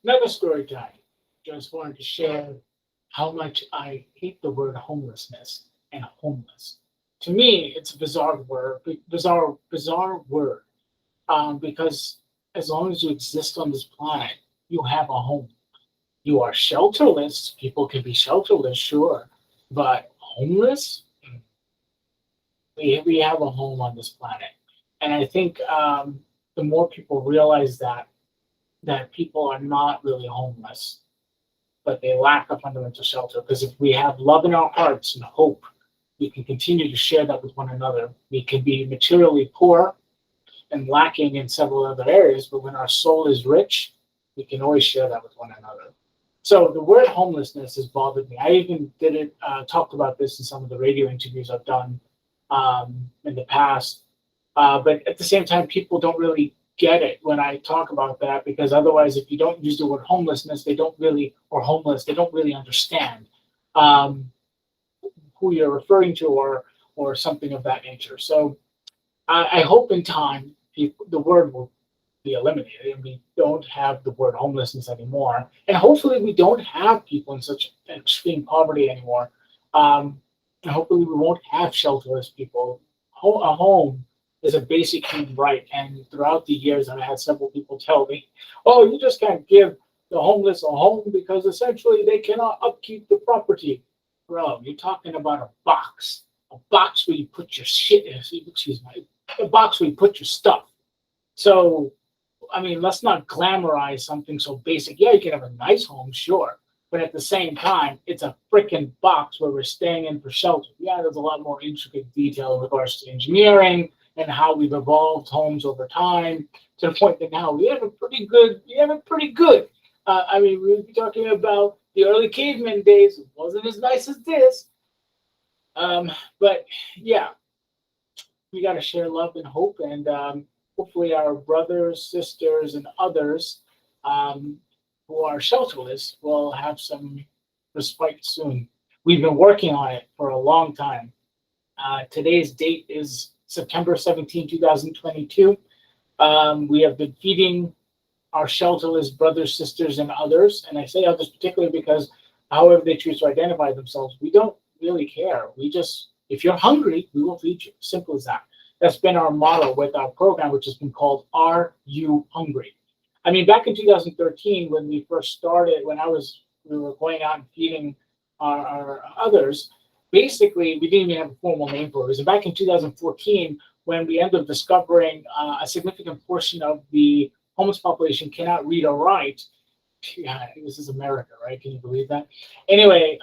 Another story time. Just wanted to share how much I hate the word homelessness and homeless. To me, it's a bizarre word. Because as long as you exist on this planet, you have a home. You are shelterless. People can be shelterless, sure, but homeless, we have a home on this planet. And I think the more people realize that people are not really homeless, but they lack a fundamental shelter. Because if we have love in our hearts and hope, we can continue to share that with one another. We can be materially poor and lacking in several other areas, but when our soul is rich, we can always share that with one another. So the word homelessness has bothered me. I even did it, talked about this in some of the radio interviews I've done in the past. But at the same time, people don't really get it when I talk about that because otherwise, if you don't use the word homelessness, they don't really, or homeless, they don't really understand um, who you're referring to or something of that nature. So I hope in time the word will be eliminated and we don't have the word homelessness anymore. And hopefully we don't have people in such extreme poverty anymore. And hopefully we won't have shelterless people. A home is a basic human right. And throughout the years, I've had several people tell me, oh, you just can't give the homeless a home because essentially they cannot upkeep the property. Bro, you're talking about a box where you put your shit in, excuse me, a box where you put your stuff. So, I mean, let's not glamorize something so basic. Yeah, you can have a nice home, sure. But at the same time, it's a freaking box where we're staying in for shelter. Yeah, there's a lot more intricate detail in regards to engineering and how we've evolved homes over time to the point that now we have it pretty good. I mean, we'll be talking about the early caveman days. It wasn't as nice as this. But yeah, we got to share love and hope, and hopefully our brothers, sisters, and others um, who are shelterless will have some respite soon. We've been working on it for a long time. Today's date is September 17, 2022. We have been feeding our shelterless brothers, sisters, and others. And I say others particularly because however they choose to identify themselves, we don't really care. We just, if you're hungry, we will feed you. Simple as that. That's been our motto with our program, which has been called Are You Hungry? I mean, back in 2013, when we first started, we were going out and feeding our others, basically, we didn't even have a formal name for it. It was back in 2014 when we ended up discovering a significant portion of the homeless population cannot read or write. Yeah, this is America, right? Can you believe that? Anyway,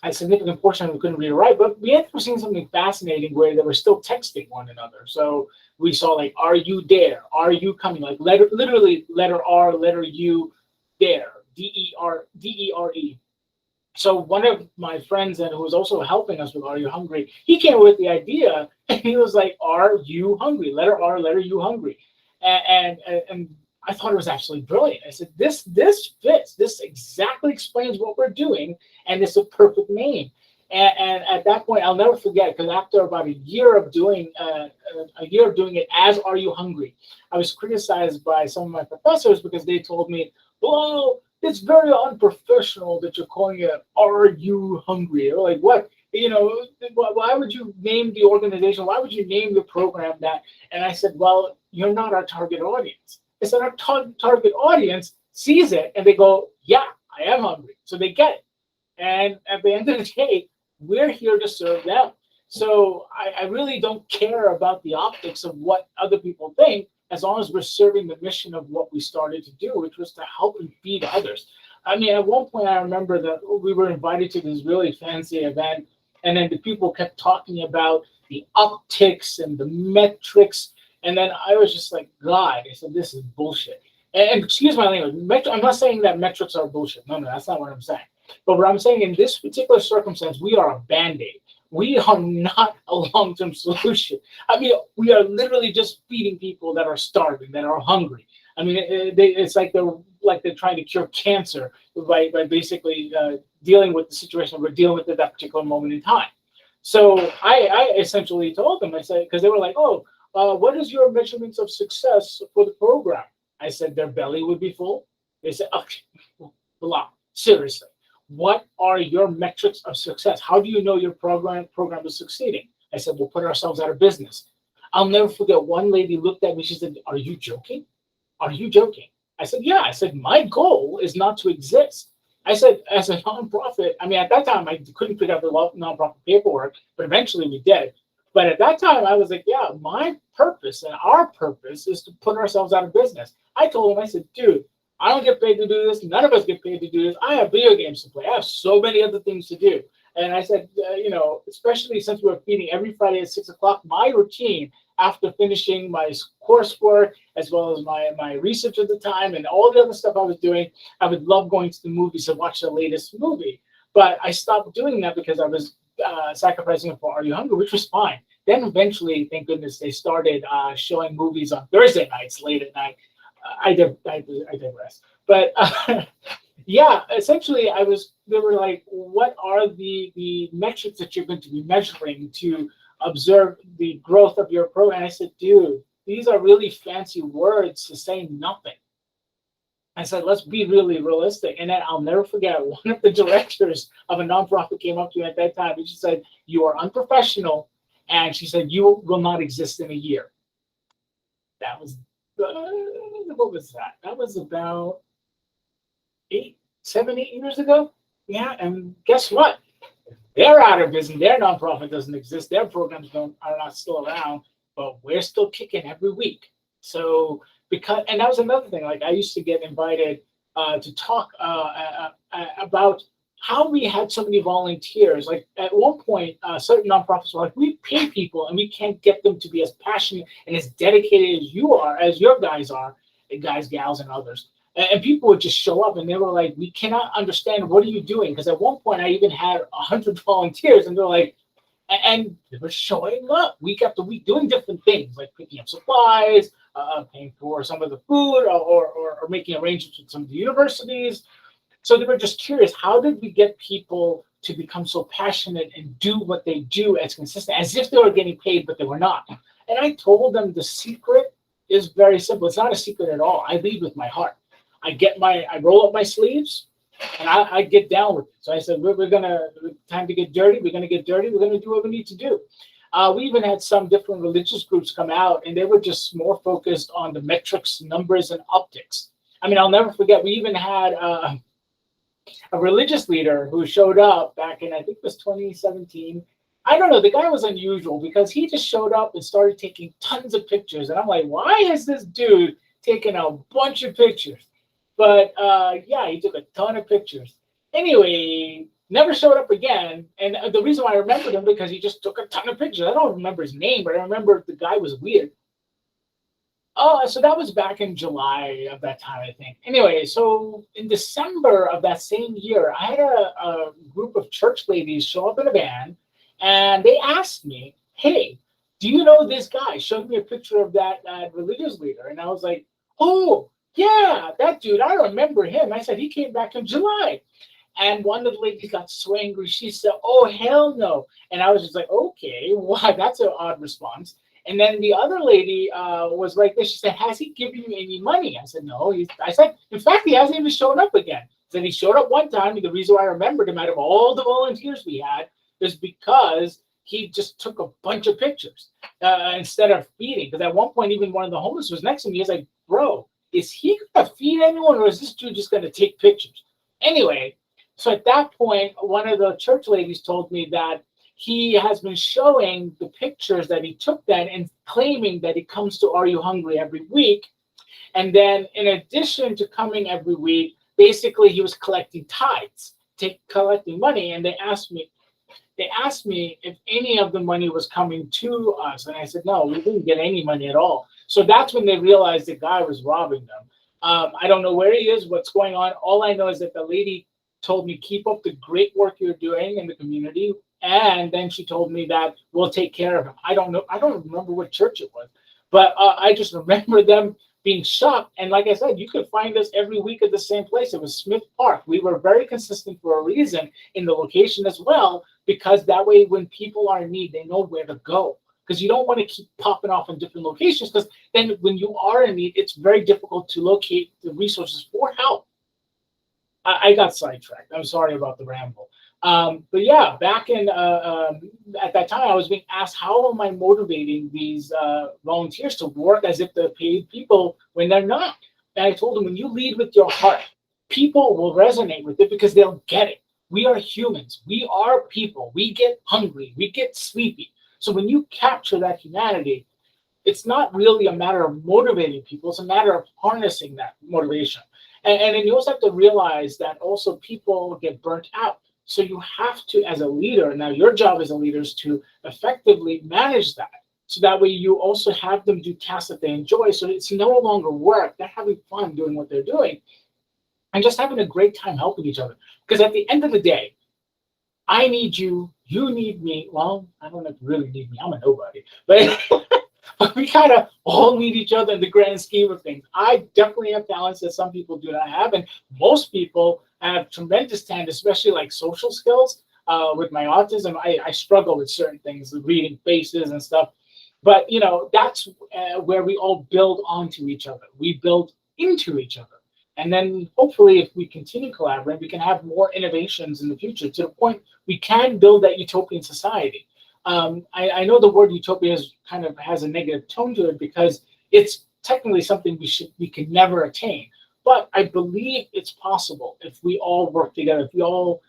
a significant portion of them couldn't read or write, but we ended up seeing something fascinating where they were still texting one another. So we saw like, "Are you there? Are you coming?" Like literally letter R, letter U, there, DERE. So one of my friends and who was also helping us with Are You Hungry, he came up with the idea and he was like, Are you hungry? Letter R, letter U hungry. And I thought it was absolutely brilliant. I said, this fits. This exactly explains what we're doing, and it's a perfect name. And at that point, I'll never forget because after about a year of doing it as Are You Hungry, I was criticized by some of my professors because they told me, "Well, it's very unprofessional that you're calling it Are You Hungry?" Or like, what? You know, why would you name the organization? Why would you name the program that? And I said, well, you're not our target audience. I said, our target audience sees it and they go, yeah, I am hungry. So they get it. And at the end of the day, we're here to serve them. So I really don't care about the optics of what other people think as long as we're serving the mission of what we started to do, which was to help and feed others. I mean, at one point, I remember that we were invited to this really fancy event, and then the people kept talking about the upticks and the metrics. And then I was just like, God, I said, this is bullshit. And excuse my language, I'm not saying that metrics are bullshit. No, that's not what I'm saying. But what I'm saying in this particular circumstance, we are a band aid. We are not a long term solution. I mean, we are literally just feeding people that are starving, that are hungry. I mean, it's like they're trying to cure cancer by basically dealing with the situation we're dealing with at that particular moment in time. So I essentially told them, I said, because they were like, oh, what is your measurements of success for the program? I said, their belly would be full, They said, okay, Bilal, seriously, what are your metrics of success? How do you know your program is succeeding? I said, we'll put ourselves out of business. I'll never forget one lady looked at me. She said, are you joking? Are you joking? I said, yeah. I said, my goal is not to exist. I said, as a nonprofit, I mean, at that time, I couldn't figure out the nonprofit paperwork, but eventually we did. But at that time, I was like, yeah, my purpose and our purpose is to put ourselves out of business. I told him, I said, dude, I don't get paid to do this. None of us get paid to do this. I have video games to play. I have so many other things to do. And I said, especially since we're feeding every Friday at 6 o'clock, my routine after finishing my coursework as well as my research at the time and all the other stuff I was doing, I would love going to the movies and watch the latest movie. But I stopped doing that because I was sacrificing it for Are You Hungry, which was fine. Then eventually, thank goodness, they started showing movies on Thursday nights late at night. I digress. But yeah, essentially, they were like, what are the metrics that you're going to be measuring to observe the growth of your program? And I said, dude, these are really fancy words to say nothing. I said, let's be really realistic. And then I'll never forget, one of the directors of a nonprofit came up to me at that time and she said, you are unprofessional. And she said, you will not exist in a year. That was, what was that? That was about 8 years ago. Yeah. And guess what? They're out of business. Their nonprofit doesn't exist. Their programs are not still around, but we're still kicking every week. So and that was another thing. Like I used to get invited to talk about how we had so many volunteers. Like at one point, certain nonprofits were like, we pay people and we can't get them to be as passionate and as dedicated as you are, as your guys are, guys, gals, and others. And people would just show up and they were like, we cannot understand, what are you doing? Because at one point I even had 100 volunteers and they're like, and they were showing up week after week doing different things like picking up supplies, paying for some of the food, or making arrangements with some of the universities. So they were just curious, how did we get people to become so passionate and do what they do as consistent, as if they were getting paid, but they were not? And I told them the secret is very simple. It's not a secret at all. I lead with my heart. I roll up my sleeves and I get down with it. So I said, time to get dirty. We're going to get dirty. We're going to do what we need to do. We even had some different religious groups come out and they were just more focused on the metrics, numbers, and optics. I mean, I'll never forget, we even had a religious leader who showed up back in, I think it was 2017. I don't know, the guy was unusual because he just showed up and started taking tons of pictures. And I'm like, why is this dude taking a bunch of pictures? But yeah, he took a ton of pictures. Anyway, never showed up again. And the reason why I remembered him, because he just took a ton of pictures. I don't remember his name, but I remember the guy was weird. Oh, so that was back in July of that time, I think. Anyway, so in December of that same year, I had a group of church ladies show up in a van, and they asked me, hey, do you know this guy? Showed me a picture of that religious leader. And I was like, oh, yeah, that dude, I remember him. I said, he came back in July. And one of the ladies got so angry. She said, oh, hell no. And I was just like, okay, wow, that's an odd response. And then the other lady was like this. She said, has he given you any money? I said, no. I said, in fact, he hasn't even shown up again. I said, he showed up one time. And the reason why I remembered him out of all the volunteers we had is because he just took a bunch of pictures instead of feeding. Because at one point, even one of the homeless was next to me. He was like, bro, is he going to feed anyone or is this dude just going to take pictures? Anyway, so at that point, one of the church ladies told me that he has been showing the pictures that he took then and claiming that he comes to Are You Hungry every week. And then in addition to coming every week, basically he was collecting tithes, collecting money. And they asked me if any of the money was coming to us. And I said, no, we didn't get any money at all. So that's when they realized the guy was robbing them. I don't know where he is, what's going on. All I know is that the lady told me, keep up the great work you're doing in the community. And then she told me that we'll take care of him. I don't know. I don't remember what church it was, but I just remember them being shocked. And like I said, you could find us every week at the same place. It was Smith Park. We were very consistent for a reason in the location as well, because that way when people are in need, they know where to go. Because you don't want to keep popping off in different locations, because then when you are in need, it's very difficult to locate the resources for help. I got sidetracked. I'm sorry about the ramble. But yeah, back in at that time, I was being asked, how am I motivating these volunteers to work as if they're paid people when they're not? And I told them, when you lead with your heart, people will resonate with it because they'll get it. We are humans. We are people. We get hungry. We get sleepy. So when you capture that humanity, it's not really a matter of motivating people, it's a matter of harnessing that motivation. And then you also have to realize that also people get burnt out. So you have to, as a leader, now your job as a leader is to effectively manage that. So that way you also have them do tasks that they enjoy. So it's no longer work. They're having fun doing what they're doing and just having a great time helping each other. Because at the end of the day, I need you, you need me. Well, I don't know if you really need me. I'm a nobody. But we kind of all need each other in the grand scheme of things. I definitely have talents that some people do not have, and most people have tremendous talent, especially like social skills. With my autism, I struggle with certain things, reading faces and stuff. But that's where we all build onto each other. We build into each other, and then hopefully, if we continue collaborating, we can have more innovations in the future to the point we can build that utopian society. I know the word utopia kind of has a negative tone to it because it's technically something we can never attain. But I believe it's possible if we all work together, if we all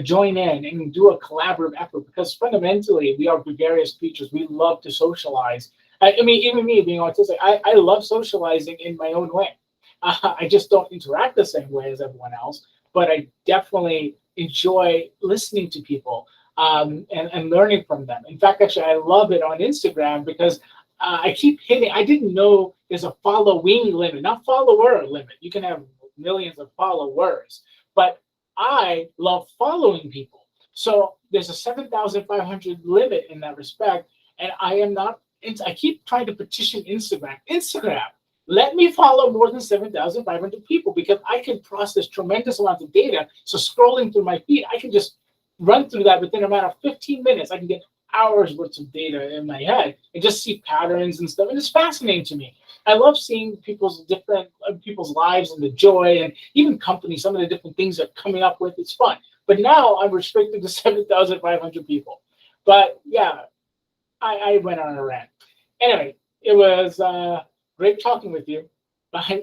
join in and do a collaborative effort. Because fundamentally, we are gregarious creatures. We love to socialize. I mean, even me being autistic, I love socializing in my own way. I just don't interact the same way as everyone else, but I definitely enjoy listening to people and learning from them. In fact, actually, I love it on Instagram because I keep hitting. I didn't know there's a following limit, not follower limit. You can have millions of followers, but I love following people. So there's a 7,500 limit in that respect, and I am not. I keep trying to petition Instagram. Instagram, let me follow more than 7,500 people because I can process tremendous amounts of data. So scrolling through my feed, I can just run through that within a matter of 15 minutes. I can get hours worth of data in my head and just see patterns and stuff. And it's fascinating to me. I love seeing people's lives and the joy and even companies, some of the different things they're coming up with. It's fun. But now I'm restricted to 7,500 people. But yeah, I went on a rant. Anyway, it was great talking with you. Bye.